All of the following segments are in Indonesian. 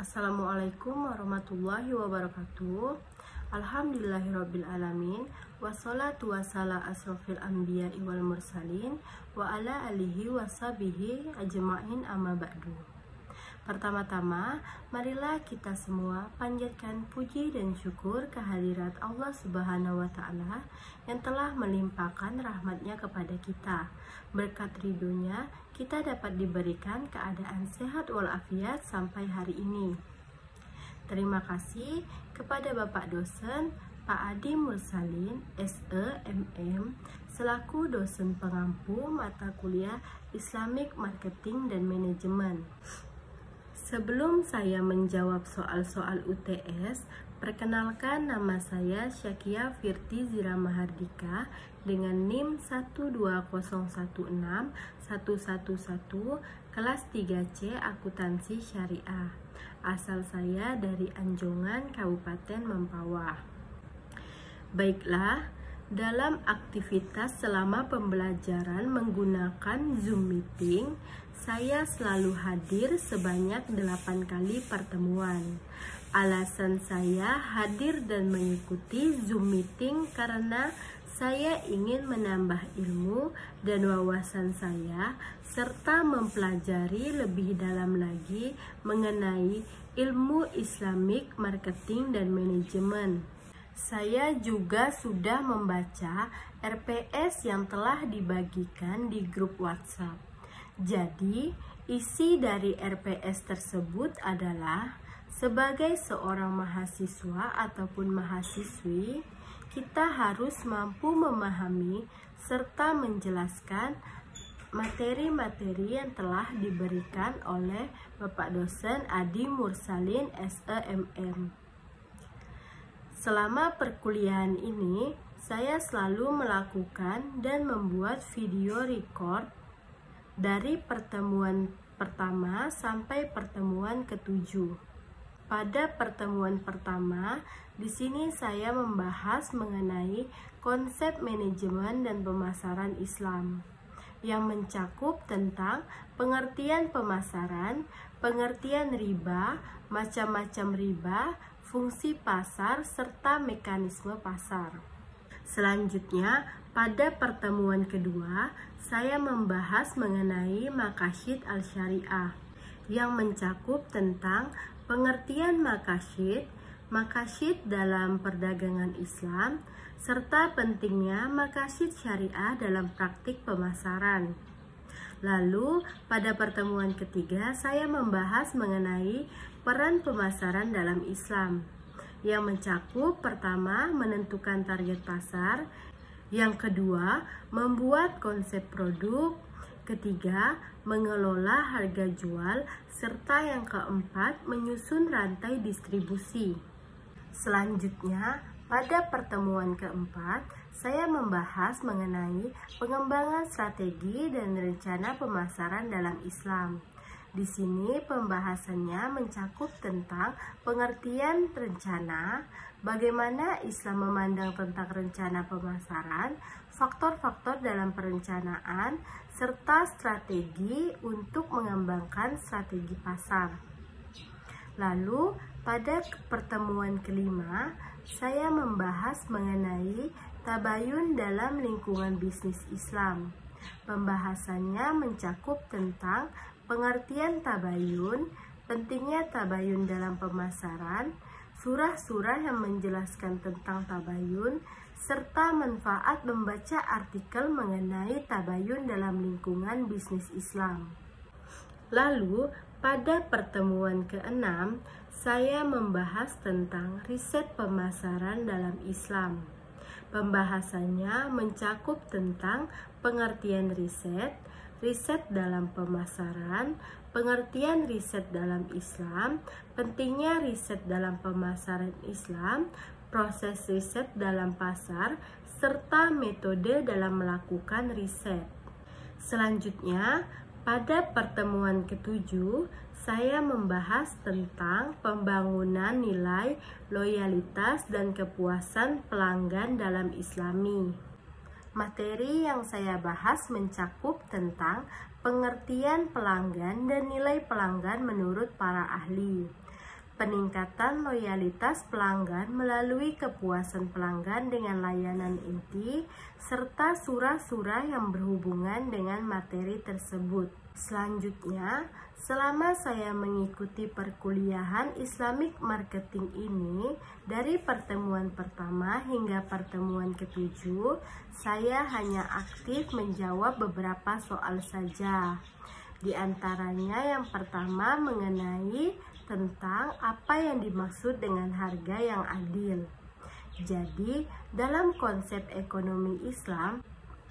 Assalamualaikum warahmatullahi wabarakatuh. Alhamdulillahirabbil alamin. Wassalatu wassalamu asrofil anbiya'i wal mursalin wa ala alihi washabihi ajma'in amma ba'du. Pertama-tama, marilah kita semua panjatkan puji dan syukur kehadirat Allah Subhanahu wa Ta'ala yang telah melimpahkan rahmatnya kepada kita. Berkat ridhonya, kita dapat diberikan keadaan sehat walafiat sampai hari ini. Terima kasih kepada Bapak dosen Pak Adi Mursalin, SE, MM, selaku dosen pengampu mata kuliah Islamic Marketing dan Manajemen. Sebelum saya menjawab soal-soal UTS, perkenalkan nama saya Syakia Firti Zira Mahardika dengan NIM 120161111 kelas 3C Akuntansi Syariah. Asal saya dari Anjongan, Kabupaten Mempawah. Baiklah, dalam aktivitas selama pembelajaran menggunakan Zoom Meeting, saya selalu hadir sebanyak 8 kali pertemuan. Alasan saya hadir dan mengikuti Zoom Meeting karena saya ingin menambah ilmu dan wawasan saya serta mempelajari lebih dalam lagi mengenai ilmu Islamic Marketing dan Manajemen. Saya juga sudah membaca RPS yang telah dibagikan di grup WhatsApp. Jadi, isi dari RPS tersebut adalah sebagai seorang mahasiswa ataupun mahasiswi, kita harus mampu memahami serta menjelaskan materi-materi yang telah diberikan oleh Bapak dosen Adi Mursalin, SEMM. Selama perkuliahan ini, saya selalu melakukan dan membuat video record dari pertemuan pertama sampai pertemuan ke-7. Pada pertemuan pertama, di sini saya membahas mengenai konsep manajemen dan pemasaran Islam yang mencakup tentang pengertian pemasaran, pengertian riba, macam-macam riba, fungsi pasar, serta mekanisme pasar. Selanjutnya, pada pertemuan kedua, saya membahas mengenai Maqasid Al-Syariah yang mencakup tentang pengertian maqasid, maqasid dalam perdagangan Islam, serta pentingnya maqasid syariah dalam praktik pemasaran. Lalu, pada pertemuan ketiga, saya membahas mengenai peran pemasaran dalam Islam yang mencakup pertama, menentukan target pasar, yang kedua, membuat konsep produk, ketiga, mengelola harga jual, serta yang keempat, menyusun rantai distribusi. Selanjutnya, pada pertemuan keempat, saya membahas mengenai pengembangan strategi dan rencana pemasaran dalam Islam. Di sini pembahasannya mencakup tentang pengertian rencana, bagaimana Islam memandang tentang rencana pemasaran, faktor-faktor dalam perencanaan, serta strategi untuk mengembangkan strategi pasar. Lalu, pada pertemuan kelima, saya membahas mengenai tabayun dalam lingkungan bisnis Islam. Pembahasannya mencakup tentang pengertian tabayun, pentingnya tabayun dalam pemasaran, surah-surah yang menjelaskan tentang tabayun, serta manfaat membaca artikel mengenai tabayun dalam lingkungan bisnis Islam. Lalu, pada pertemuan ke-6, saya membahas tentang riset pemasaran dalam Islam. Pembahasannya mencakup tentang pengertian riset, riset dalam pemasaran, pengertian riset dalam Islam, pentingnya riset dalam pemasaran Islam, proses riset dalam pasar, serta metode dalam melakukan riset. Selanjutnya, pada pertemuan ke-7, saya membahas tentang pembangunan nilai, loyalitas, dan kepuasan pelanggan dalam Islami. Materi yang saya bahas mencakup tentang pengertian pelanggan dan nilai pelanggan menurut para ahli. peningkatan loyalitas pelanggan melalui kepuasan pelanggan dengan layanan inti, serta surah-surah yang berhubungan dengan materi tersebut. Selanjutnya, selama saya mengikuti perkuliahan Islamic Marketing ini, dari pertemuan pertama hingga pertemuan ketujuh, saya hanya aktif menjawab beberapa soal saja. Di antaranya yang pertama mengenai tentang apa yang dimaksud dengan harga yang adil. Jadi, dalam konsep ekonomi Islam,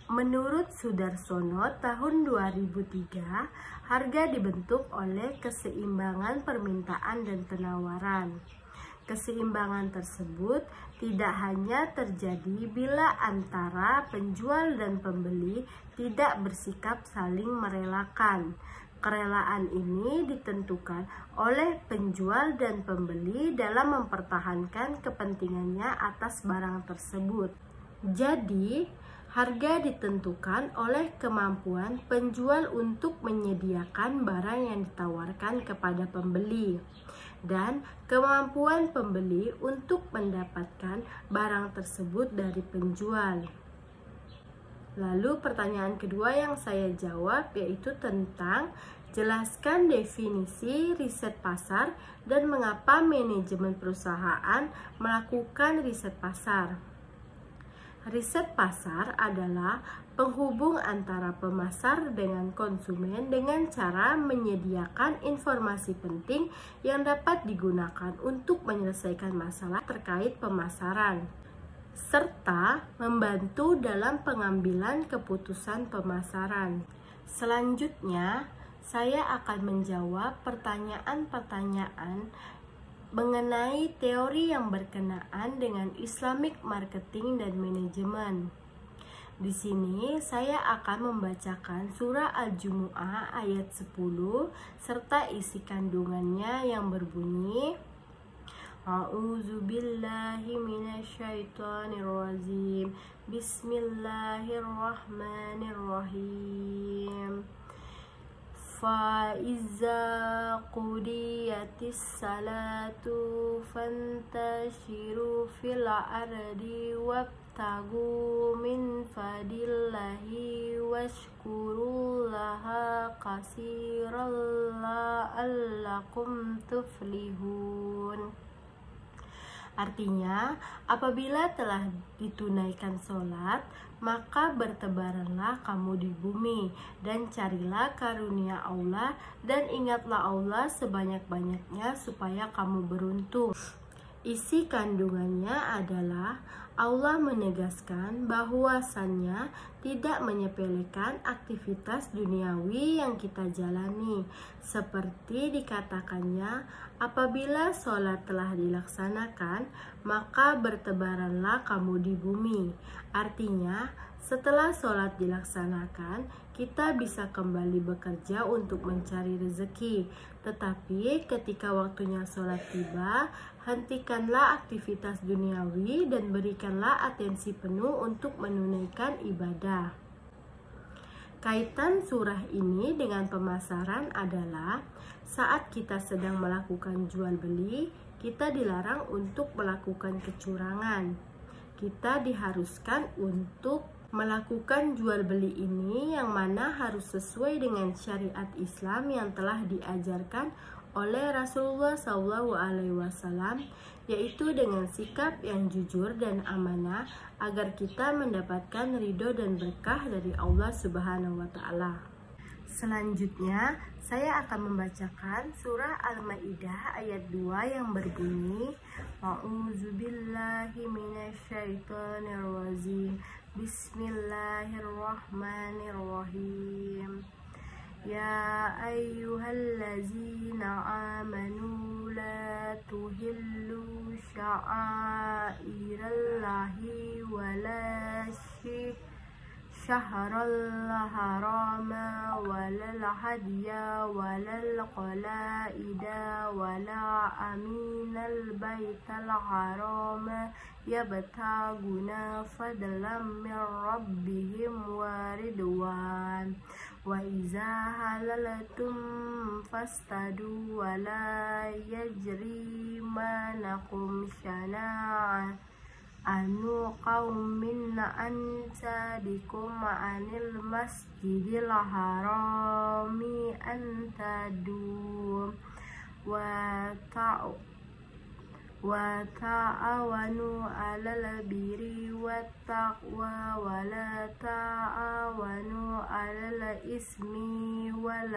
menurut Sudarsono tahun 2003, harga dibentuk oleh keseimbangan permintaan dan penawaran. Keseimbangan tersebut tidak hanya terjadi bila antara penjual dan pembeli tidak bersikap saling merelakan. Kerelaan ini ditentukan oleh penjual dan pembeli dalam mempertahankan kepentingannya atas barang tersebut. Jadi, harga ditentukan oleh kemampuan penjual untuk menyediakan barang yang ditawarkan kepada pembeli dan kemampuan pembeli untuk mendapatkan barang tersebut dari penjual. Lalu pertanyaan kedua yang saya jawab yaitu tentang jelaskan definisi riset pasar dan mengapa manajemen perusahaan melakukan riset pasar. Riset pasar adalah penghubung antara pemasar dengan konsumen dengan cara menyediakan informasi penting yang dapat digunakan untuk menyelesaikan masalah terkait pemasaran, serta membantu dalam pengambilan keputusan pemasaran. Selanjutnya, saya akan menjawab pertanyaan-pertanyaan mengenai teori yang berkenaan dengan Islamic Marketing dan Manajemen. Di sini saya akan membacakan surah Al-Jumu'ah ayat 10 serta isi kandungannya yang berbunyi A'udzubillahi minasyaitonirrajim. Bismillahirrahmanirrahim. فَإِذَا قُضِيَتِ الصَّلَاةُ فَانتَشِرُوا فِي الْأَرْضِ وَابْتَغُوا مِنْ فَضْلِ اللَّهِ وَاشْكُرُوا اللَّهَ كَثِيرًا لَعَلَّكُمْ تُفْلِحُونَ. Artinya, apabila telah ditunaikan sholat, maka bertebaranlah kamu di bumi, dan carilah karunia Allah, dan ingatlah Allah sebanyak-banyaknya supaya kamu beruntung. Isi kandungannya adalah Allah menegaskan bahwasannya tidak menyepelekan aktivitas duniawi yang kita jalani. Seperti dikatakannya, apabila sholat telah dilaksanakan, maka bertebaranlah kamu di bumi. Artinya, setelah sholat dilaksanakan, kita bisa kembali bekerja untuk mencari rezeki. Tetapi ketika waktunya sholat tiba, hentikanlah aktivitas duniawi dan berikanlah atensi penuh untuk menunaikan ibadah. Kaitan surah ini dengan pemasaran adalah saat kita sedang melakukan jual beli, kita dilarang untuk melakukan kecurangan. Kita diharuskan untuk melakukan jual beli ini yang mana harus sesuai dengan syariat Islam yang telah diajarkan oleh Rasulullah SAW, yaitu dengan sikap yang jujur dan amanah agar kita mendapatkan ridho dan berkah dari Allah Subhanahu wa Ta'ala. Selanjutnya, saya akan membacakan surah Al-Maidah ayat 2 yang berbunyi A'udzubillahi minasyaitonirrajim. Bismillahirrahmanirrahim. Ya ayyuhallazina amanu la tuhillu sya'airallahi wa la syahrul harama walal hadiya walal qalaida wala aminal baital harama yabtaguna fadlam min rabbihim wa ridwan wa iza halalatum fastadu wa la yajrimanakum syana'a anu qaumin an sadikum anil masjidil harami antadu wa ta'awanu 'alal birri wat taqwa wa la ta'awanu 'alal ismi wal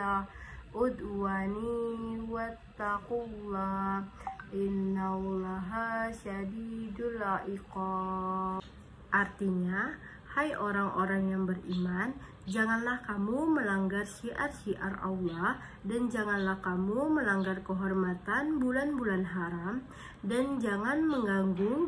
udwani wattaqullaha innallaha syadidul iqab. Artinya, hai orang-orang yang beriman, janganlah kamu melanggar syiar-syiar Allah, dan janganlah kamu melanggar kehormatan bulan-bulan haram, dan jangan mengganggu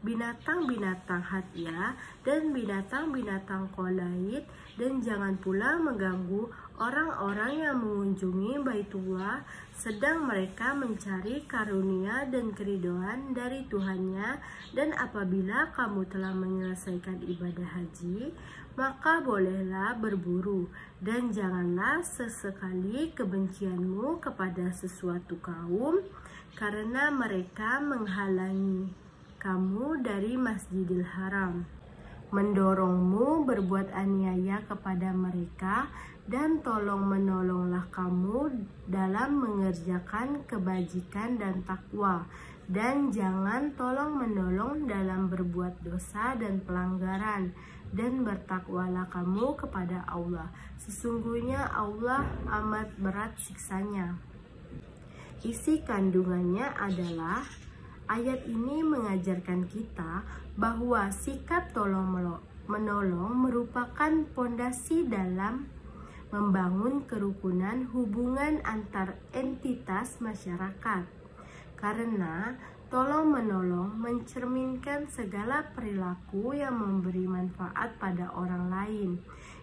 binatang-binatang hatia dan binatang-binatang qolaid, dan jangan pula mengganggu orang-orang yang mengunjungi Baitullah sedang mereka mencari karunia dan keridhaan dari Tuhannya. Dan apabila kamu telah menyelesaikan ibadah haji, maka bolehlah berburu, dan janganlah sesekali kebencianmu kepada sesuatu kaum karena mereka menghalangi kamu dari Masjidil Haram, mendorongmu berbuat aniaya kepada mereka, dan tolong menolonglah kamu dalam mengerjakan kebajikan dan takwa, dan jangan tolong menolong dalam berbuat dosa dan pelanggaran, dan bertakwalah kamu kepada Allah. Sesungguhnya Allah amat berat siksanya. Isi kandungannya adalah ayat ini mengajarkan kita bahwa sikap tolong-menolong merupakan pondasi dalam membangun kerukunan hubungan antar entitas masyarakat. Karena tolong-menolong mencerminkan segala perilaku yang memberi manfaat pada orang lain,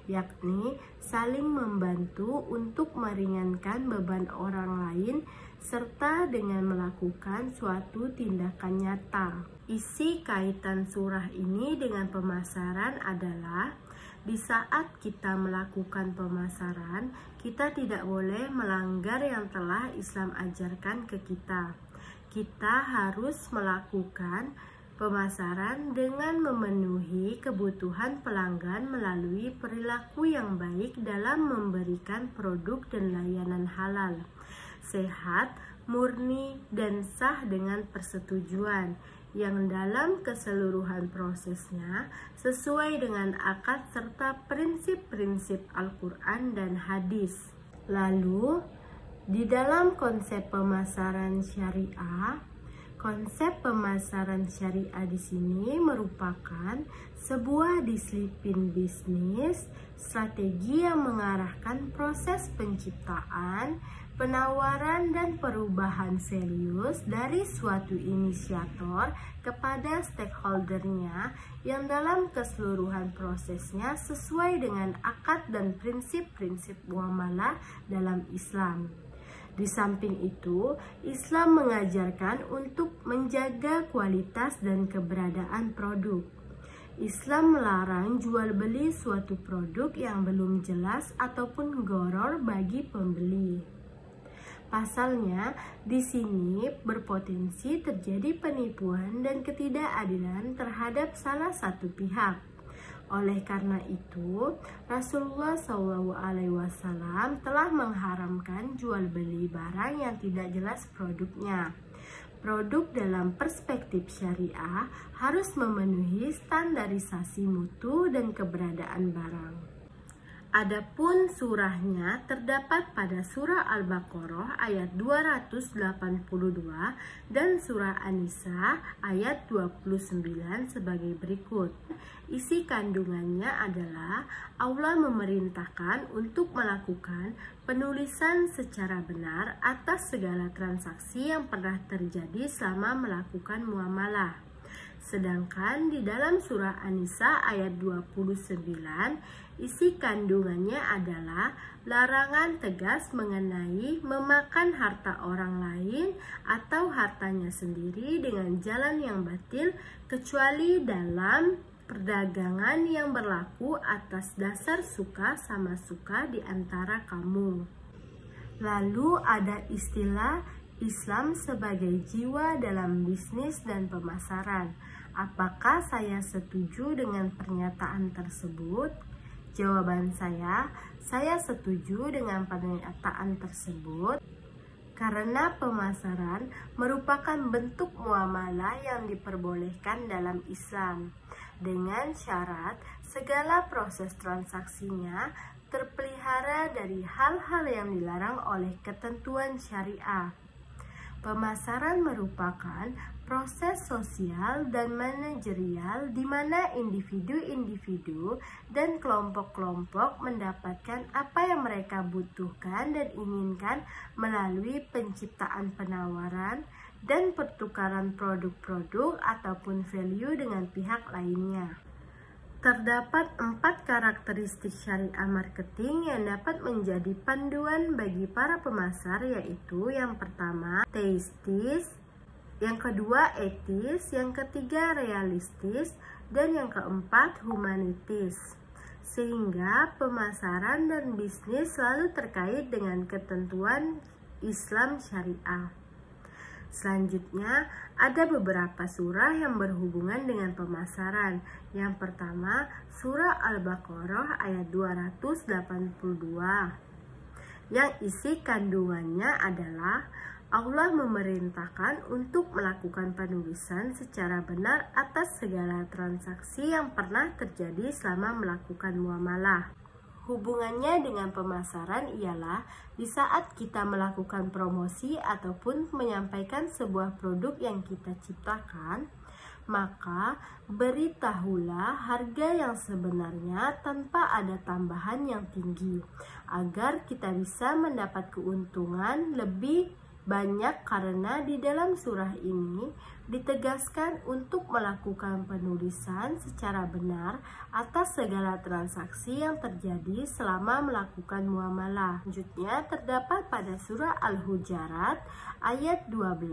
yakni saling membantu untuk meringankan beban orang lain, serta dengan melakukan suatu tindakan nyata. Isi kaitan surah ini dengan pemasaran adalah, di saat kita melakukan pemasaran, kita tidak boleh melanggar yang telah Islam ajarkan ke kita. Kita harus melakukan pemasaran dengan memenuhi kebutuhan pelanggan melalui perilaku yang baik dalam memberikan produk dan layanan halal, sehat, murni, dan sah dengan persetujuan, yang dalam keseluruhan prosesnya sesuai dengan akad serta prinsip-prinsip Al-Quran dan hadis. Lalu, di dalam konsep pemasaran syariah, konsep pemasaran syariah di sini merupakan sebuah disiplin bisnis, strategi yang mengarahkan proses penciptaan, penawaran, dan perubahan serius dari suatu inisiator kepada stakeholdernya, yang dalam keseluruhan prosesnya sesuai dengan akad dan prinsip-prinsip muamalah dalam Islam. Di samping itu, Islam mengajarkan untuk menjaga kualitas dan keberadaan produk. Islam melarang jual beli suatu produk yang belum jelas ataupun gharar bagi pembeli. Pasalnya, di sini berpotensi terjadi penipuan dan ketidakadilan terhadap salah satu pihak. Oleh karena itu, Rasulullah SAW telah mengharamkan jual beli barang yang tidak jelas produknya. Produk dalam perspektif syariah harus memenuhi standarisasi mutu dan keberadaan barang. Adapun surahnya terdapat pada surah Al-Baqarah ayat 282 dan surah An-Nisa ayat 29 sebagai berikut. Isi kandungannya adalah Allah memerintahkan untuk melakukan penulisan secara benar atas segala transaksi yang pernah terjadi selama melakukan muamalah. Sedangkan di dalam surah An-Nisa ayat 29, isi kandungannya adalah larangan tegas mengenai memakan harta orang lain atau hartanya sendiri dengan jalan yang batil, kecuali dalam perdagangan yang berlaku atas dasar suka sama suka di antara kamu. Lalu ada istilah Islam sebagai jiwa dalam bisnis dan pemasaran. Apakah saya setuju dengan pernyataan tersebut? Jawaban saya setuju dengan pernyataan tersebut karena pemasaran merupakan bentuk muamalah yang diperbolehkan dalam Islam dengan syarat segala proses transaksinya terpelihara dari hal-hal yang dilarang oleh ketentuan syariah. Pemasaran merupakan proses sosial dan manajerial di mana individu-individu dan kelompok-kelompok mendapatkan apa yang mereka butuhkan dan inginkan melalui penciptaan penawaran dan pertukaran produk-produk ataupun value dengan pihak lainnya. Terdapat 4 karakteristik syariah marketing yang dapat menjadi panduan bagi para pemasar, yaitu yang pertama, teistis, yang kedua, etis, yang ketiga, realistis, dan yang keempat, humanitis. Sehingga pemasaran dan bisnis selalu terkait dengan ketentuan Islam syariah. Selanjutnya, ada beberapa surah yang berhubungan dengan pemasaran. Yang pertama, surah Al-Baqarah ayat 282. Yang isi kandungannya adalah Allah memerintahkan untuk melakukan penulisan secara benar atas segala transaksi yang pernah terjadi selama melakukan muamalah. Hubungannya dengan pemasaran ialah di saat kita melakukan promosi ataupun menyampaikan sebuah produk yang kita ciptakan, maka beritahulah harga yang sebenarnya tanpa ada tambahan yang tinggi, agar kita bisa mendapat keuntungan lebih banyak, karena di dalam surah ini ditegaskan untuk melakukan penulisan secara benar atas segala transaksi yang terjadi selama melakukan muamalah. Selanjutnya terdapat pada surah Al-Hujurat ayat 12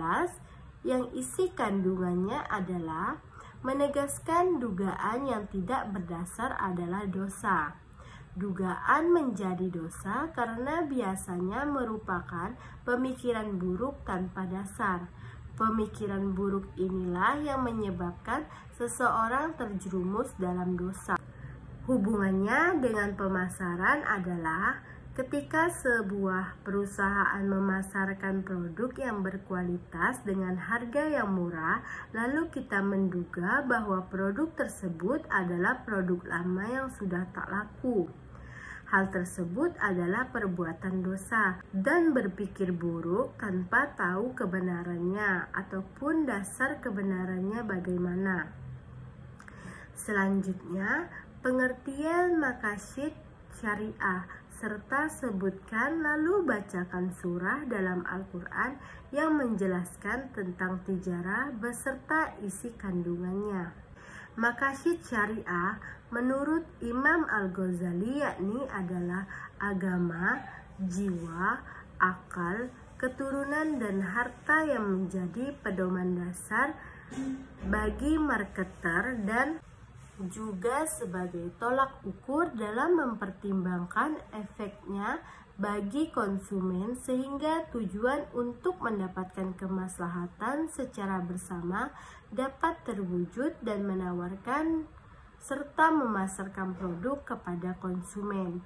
yang isi kandungannya adalah menegaskan dugaan yang tidak berdasar adalah dosa. Dugaan menjadi dosa karena biasanya merupakan pemikiran buruk tanpa dasar. Pemikiran buruk inilah yang menyebabkan seseorang terjerumus dalam dosa. Hubungannya dengan pemasaran adalah ketika sebuah perusahaan memasarkan produk yang berkualitas dengan harga yang murah, lalu kita menduga bahwa produk tersebut adalah produk lama yang sudah tak laku. Hal tersebut adalah perbuatan dosa dan berpikir buruk tanpa tahu kebenarannya ataupun dasar kebenarannya bagaimana. Selanjutnya, pengertian maqasid syariah serta sebutkan lalu bacakan surah dalam Al-Quran yang menjelaskan tentang tijarah beserta isi kandungannya. Maqasid syariah menurut Imam Al-Ghazali yakni adalah agama, jiwa, akal, keturunan dan harta yang menjadi pedoman dasar bagi marketer dan juga sebagai tolak ukur dalam mempertimbangkan efeknya bagi konsumen sehingga tujuan untuk mendapatkan kemaslahatan secara bersama dapat terwujud dan menawarkan serta memasarkan produk kepada konsumen.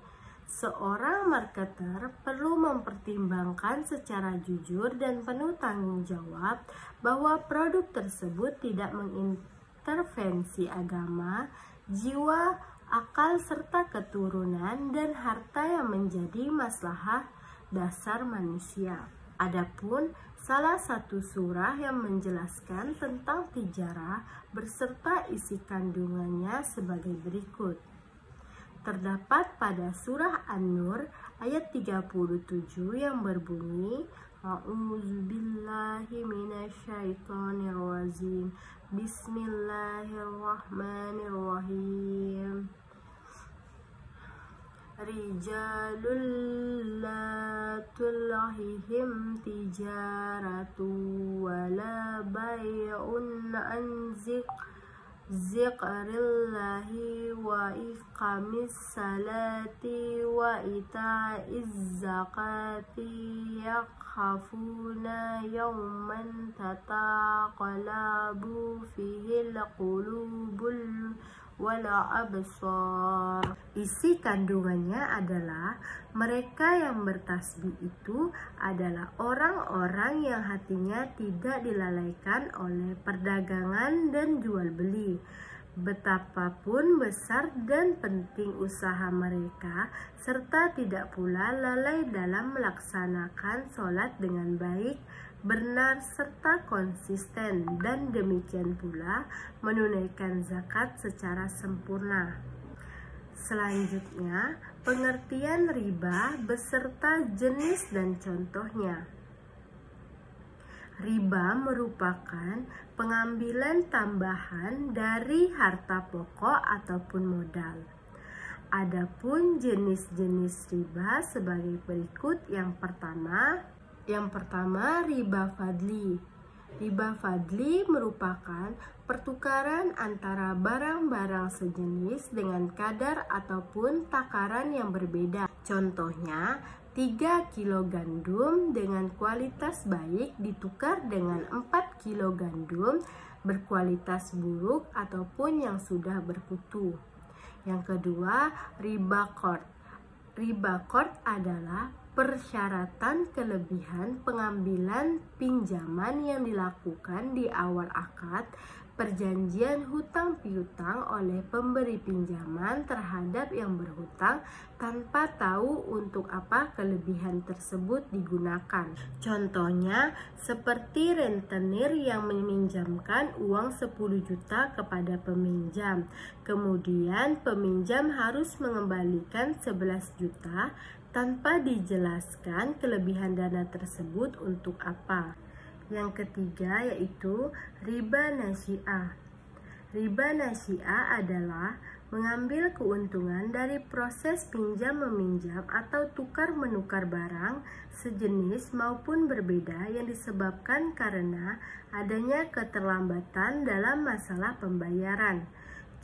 Seorang marketer perlu mempertimbangkan secara jujur dan penuh tanggung jawab bahwa produk tersebut tidak mengintervensi agama, jiwa, akal serta keturunan dan harta yang menjadi maslahat dasar manusia. Adapun salah satu surah yang menjelaskan tentang tijarah beserta isi kandungannya sebagai berikut. Terdapat pada surah An-Nur ayat 37 yang berbunyi A'udzubillahi minasyaitonirrajim. Bismillahirrahmanirrahim. Rijalul la tulhihim tijaratu wala bay'un an zikrillahi wa iqamis salati wa ita'iz zakati yakhafuna yawman tataqalabu fihil qulubul wala absar. Isi kandungannya adalah mereka yang bertasbih itu adalah orang-orang yang hatinya tidak dilalaikan oleh perdagangan dan jual beli. Betapapun besar dan penting usaha mereka, serta tidak pula lalai dalam melaksanakan sholat dengan baik, benar serta konsisten, dan demikian pula menunaikan zakat secara sempurna. Selanjutnya, pengertian riba beserta jenis dan contohnya. Riba merupakan pengambilan tambahan dari harta pokok ataupun modal. Adapun jenis-jenis riba sebagai berikut. Yang pertama riba fadli. Riba fadli merupakan pertukaran antara barang-barang sejenis dengan kadar ataupun takaran yang berbeda. Contohnya, 3 kilo gandum dengan kualitas baik ditukar dengan 4 kilo gandum berkualitas buruk ataupun yang sudah berkutu. Yang kedua, riba qard. Riba qard adalah persyaratan kelebihan pengambilan pinjaman yang dilakukan di awal akad perjanjian hutang piutang oleh pemberi pinjaman terhadap yang berhutang tanpa tahu untuk apa kelebihan tersebut digunakan. Contohnya seperti rentenir yang meminjamkan uang 10 juta kepada peminjam. Kemudian peminjam harus mengembalikan 11 juta tanpa dijelaskan kelebihan dana tersebut untuk apa. Yang ketiga yaitu riba nasi'ah. Riba nasi'ah adalah mengambil keuntungan dari proses pinjam-meminjam atau tukar-menukar barang sejenis maupun berbeda yang disebabkan karena adanya keterlambatan dalam masalah pembayaran.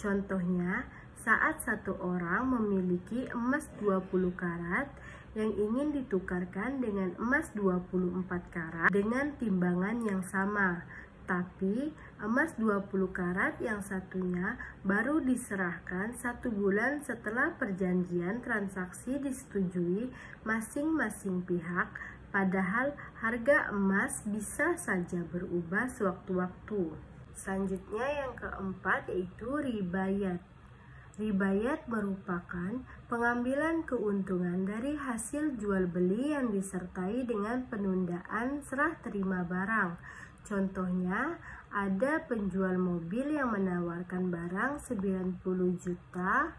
Contohnya, saat satu orang memiliki emas 20 karat yang ingin ditukarkan dengan emas 24 karat dengan timbangan yang sama, tapi emas 20 karat yang satunya baru diserahkan 1 bulan setelah perjanjian transaksi disetujui masing-masing pihak, padahal harga emas bisa saja berubah sewaktu-waktu. Selanjutnya yang keempat yaitu ribayat. Ribayat merupakan pengambilan keuntungan dari hasil jual beli yang disertai dengan penundaan serah terima barang. Contohnya, ada penjual mobil yang menawarkan barang 90 juta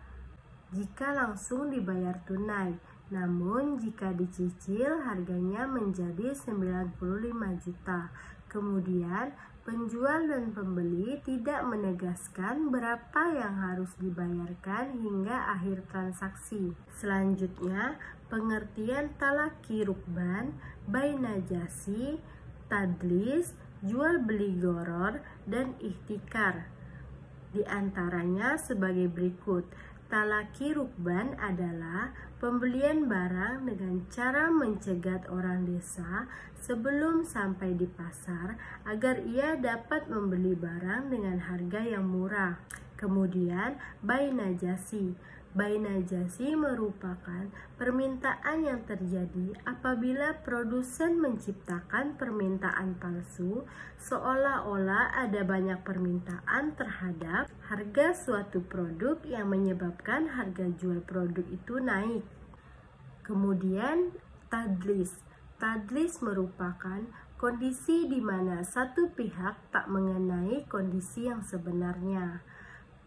jika langsung dibayar tunai. Namun jika dicicil harganya menjadi 95 juta. Kemudian penjual dan pembeli tidak menegaskan berapa yang harus dibayarkan hingga akhir transaksi. Selanjutnya, pengertian talaki rukban, bai najasi, tadlis, jual beli goror, dan ihtikar. Di antaranya sebagai berikut. Talaki rukban adalah pembelian barang dengan cara mencegat orang desa sebelum sampai di pasar agar ia dapat membeli barang dengan harga yang murah. Kemudian, bai najasi. Bai najasi merupakan permintaan yang terjadi apabila produsen menciptakan permintaan palsu seolah-olah ada banyak permintaan terhadap harga suatu produk yang menyebabkan harga jual produk itu naik. Kemudian tadlis. Tadlis merupakan kondisi di mana satu pihak tak mengenai kondisi yang sebenarnya.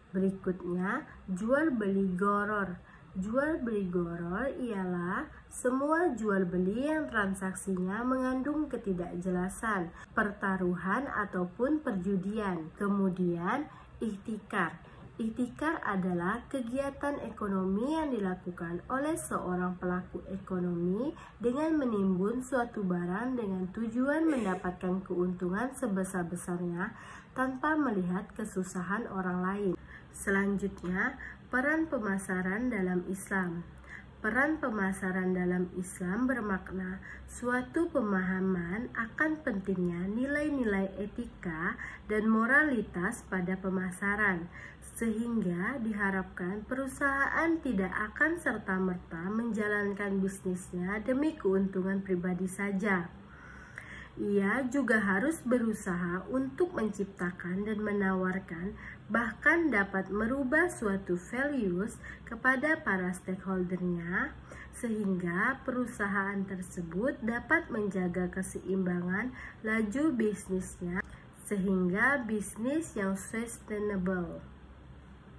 Berikutnya, jual beli goror. Jual beli goror ialah semua jual beli yang transaksinya mengandung ketidakjelasan, pertaruhan ataupun perjudian. Kemudian, ihtikar. Ihtikar adalah kegiatan ekonomi yang dilakukan oleh seorang pelaku ekonomi dengan menimbun suatu barang dengan tujuan mendapatkan keuntungan sebesar-besarnya tanpa melihat kesusahan orang lain. Selanjutnya, peran pemasaran dalam Islam. Peran pemasaran dalam Islam bermakna suatu pemahaman akan pentingnya nilai-nilai etika dan moralitas pada pemasaran, sehingga diharapkan perusahaan tidak akan serta-merta menjalankan bisnisnya demi keuntungan pribadi saja. Ia juga harus berusaha untuk menciptakan dan menawarkan, bahkan dapat merubah suatu values kepada para stakeholdernya, sehingga perusahaan tersebut dapat menjaga keseimbangan laju bisnisnya, sehingga bisnis yang sustainable.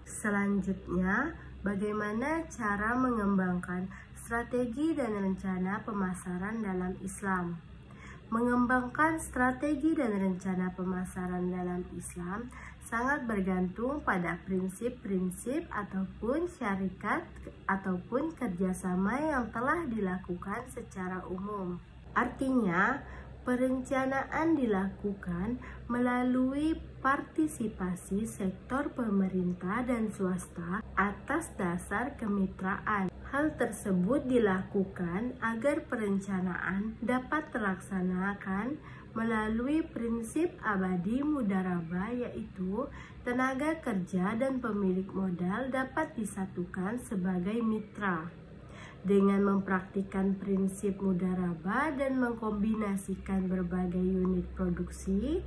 Selanjutnya, bagaimana cara mengembangkan strategi dan rencana pemasaran dalam Islam? Mengembangkan strategi dan rencana pemasaran dalam Islam sangat bergantung pada prinsip-prinsip ataupun syarikat ataupun kerjasama yang telah dilakukan secara umum. Artinya, perencanaan dilakukan melalui partisipasi sektor pemerintah dan swasta atas dasar kemitraan. Hal tersebut dilakukan agar perencanaan dapat terlaksanakan melalui prinsip abadi mudharabah, yaitu tenaga kerja dan pemilik modal dapat disatukan sebagai mitra. Dengan mempraktikkan prinsip mudharabah dan mengkombinasikan berbagai unit produksi,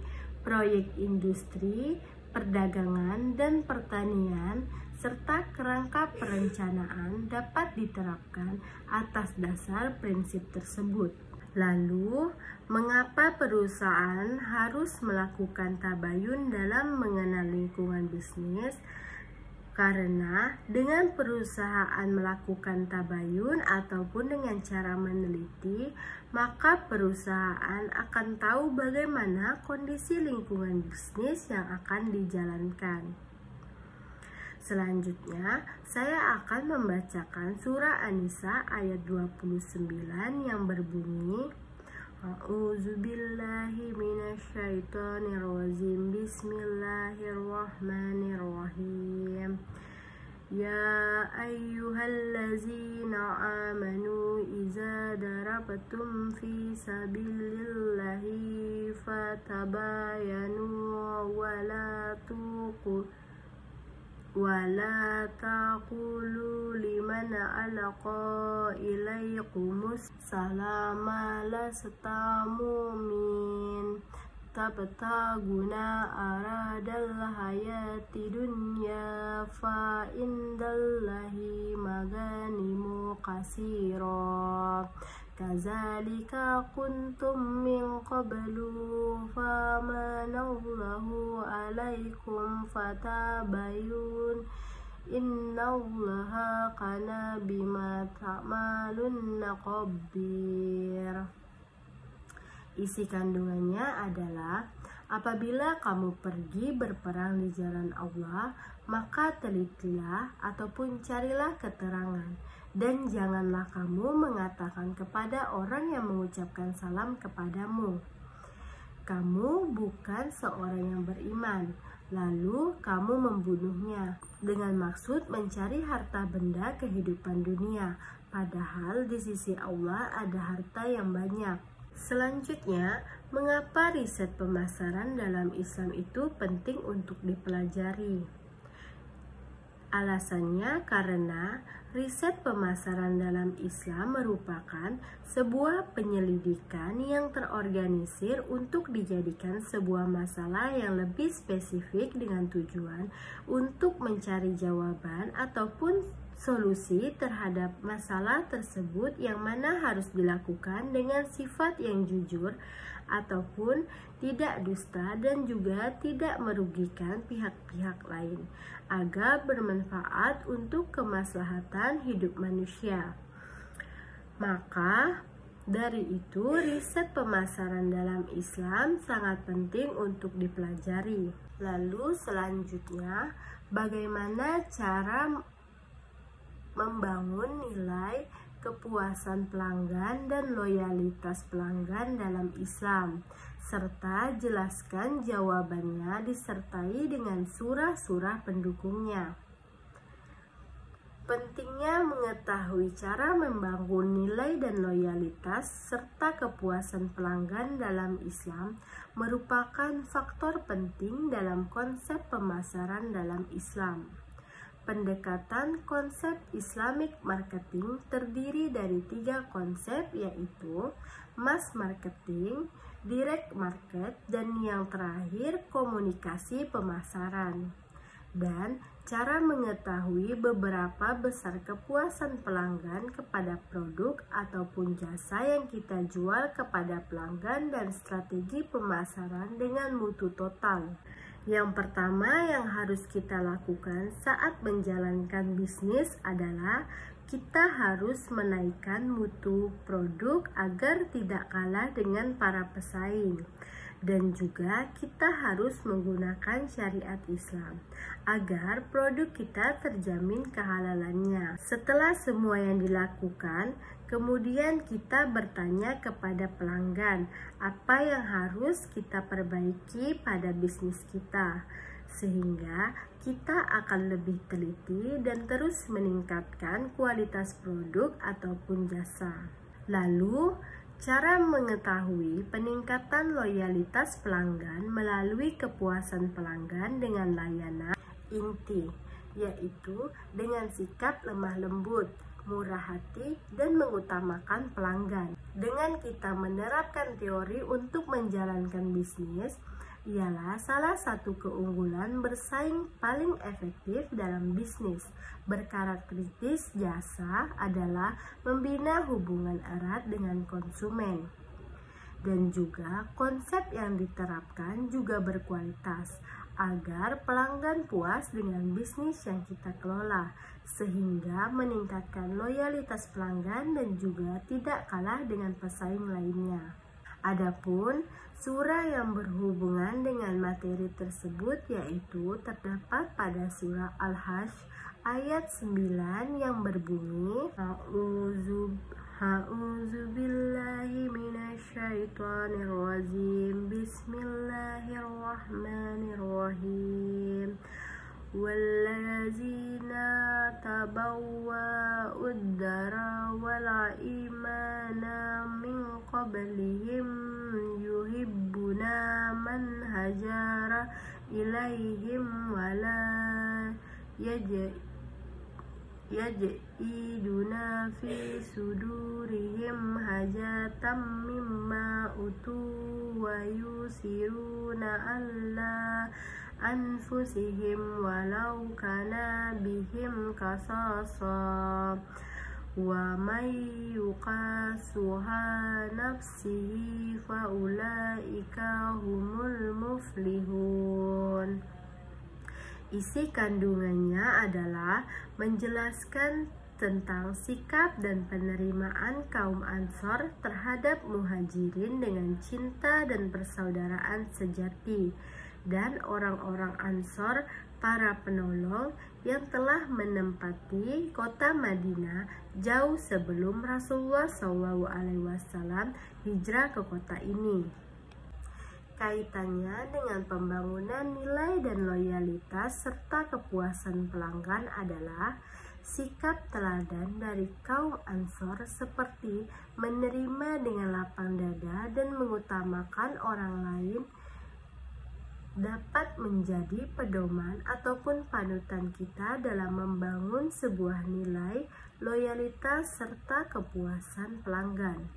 proyek industri, perdagangan, dan pertanian, serta kerangka perencanaan dapat diterapkan atas dasar prinsip tersebut. Lalu, mengapa perusahaan harus melakukan tabayun dalam mengenal lingkungan bisnis? Karena dengan perusahaan melakukan tabayun ataupun dengan cara meneliti, maka perusahaan akan tahu bagaimana kondisi lingkungan bisnis yang akan dijalankan. Selanjutnya, saya akan membacakan surah An-Nisa ayat 29 yang berbunyi, A'udzubillahi minasyaitonirrajim. Bismillahirrahmanirrahim. Ya ayyuhallazina amanu iza darabtum fi sabilillahi fatabayanu wala taqulu liman alqa ilaikumus salama lasta mu'min tabtaguna aradal hayati dunya fa indallahi maganimu kasira kazalika kuntum min qablu famanallahu alaikum fatabayun innallaha kana bima ta'malun khabir. Isi kandungannya adalah, apabila kamu pergi berperang di jalan Allah, maka telitilah ataupun carilah keterangan, dan janganlah kamu mengatakan kepada orang yang mengucapkan salam kepadamu, kamu bukan seorang yang beriman, lalu kamu membunuhnya dengan maksud mencari harta benda kehidupan dunia, padahal di sisi Allah ada harta yang banyak. Selanjutnya, mengapa riset pemasaran dalam Islam itu penting untuk dipelajari? Alasannya karena riset pemasaran dalam Islam merupakan sebuah penyelidikan yang terorganisir untuk dijadikan sebuah masalah yang lebih spesifik dengan tujuan untuk mencari jawaban ataupun solusi terhadap masalah tersebut, yang mana harus dilakukan dengan sifat yang jujur ataupun tidak dusta dan juga tidak merugikan pihak-pihak lain, agar bermanfaat untuk kemaslahatan hidup manusia. Maka dari itu, riset pemasaran dalam Islam sangat penting untuk dipelajari. Lalu selanjutnya, Bagaimana cara membangun nilai kepuasan pelanggan dan loyalitas pelanggan dalam Islam, serta jelaskan jawabannya disertai dengan surah-surah pendukungnya. Pentingnya mengetahui cara membangun nilai dan loyalitas serta kepuasan pelanggan dalam Islam merupakan faktor penting dalam konsep pemasaran dalam Islam. Pendekatan konsep Islamic marketing terdiri dari 3 konsep, yaitu mass marketing, direct market, dan yang terakhir komunikasi pemasaran. Dan cara mengetahui beberapa besar kepuasan pelanggan kepada produk ataupun jasa yang kita jual kepada pelanggan dan strategi pemasaran dengan mutu total. Yang pertama yang harus kita lakukan saat menjalankan bisnis adalah kita harus menaikkan mutu produk agar tidak kalah dengan para pesaing. Dan juga kita harus menggunakan syariat Islam agar produk kita terjamin kehalalannya. Setelah semua yang dilakukan, kemudian kita bertanya kepada pelanggan apa yang harus kita perbaiki pada bisnis kita, sehingga kita akan lebih teliti dan terus meningkatkan kualitas produk ataupun jasa. Lalu, cara mengetahui peningkatan loyalitas pelanggan melalui kepuasan pelanggan dengan layanan inti, yaitu dengan sikap lemah lembut, murah hati, dan mengutamakan pelanggan. Dengan kita menerapkan teori untuk menjalankan bisnis, ialah salah satu keunggulan bersaing paling efektif dalam bisnis. Berkarakteristik jasa adalah membina hubungan erat dengan konsumen. Dan juga konsep yang diterapkan juga berkualitas agar pelanggan puas dengan bisnis yang kita kelola, sehingga meningkatkan loyalitas pelanggan dan juga tidak kalah dengan pesaing lainnya. Adapun surah yang berhubungan dengan materi tersebut yaitu terdapat pada surah Al-Hajj ayat 9 yang berbunyi A'udzu billahi minasyaitonir rajim. Bismillahirrahmanirrahim. Wallazina tabawwa'ud dara wal imana min qablihim yuhibbuna man hajara ilaihim wala yaj'iduna fi sudurihim hajatam mimma utu wa yusiruna alla anfusihim walau kana bihim kasasa wa may yuqasuha nafsihi fa ulaika humul muflihun. Isi kandungannya adalah menjelaskan tentang sikap dan penerimaan kaum Ansor terhadap Muhajirin dengan cinta dan persaudaraan sejati, dan orang-orang Ansor, para penolong yang telah menempati kota Madinah jauh sebelum Rasulullah SAW hijrah ke kota ini. Kaitannya dengan pembangunan nilai dan loyalitas serta kepuasan pelanggan adalah sikap teladan dari kaum Ansor seperti menerima dengan lapang dada dan mengutamakan orang lain dapat menjadi pedoman ataupun panutan kita dalam membangun sebuah nilai, loyalitas, serta kepuasan pelanggan.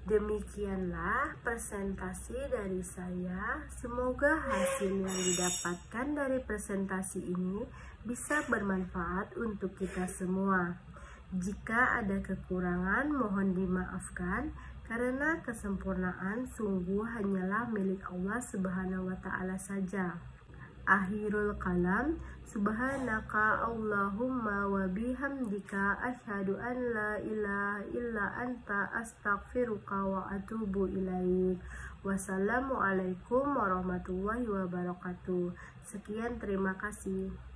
Demikianlah presentasi dari saya. Semoga hasil yang didapatkan dari presentasi ini bisa bermanfaat untuk kita semua. Jika ada kekurangan, mohon dimaafkan, karena kesempurnaan sungguh hanyalah milik Allah Subhanahu wa Ta'ala saja. Akhirul kalam. Subhanaka Allahumma wa bihamdika asyhadu an la ilaha illa anta astaghfiruka wa atubu ilaik. Wassalamualaikum warahmatullahi wabarakatuh. Sekian, terima kasih.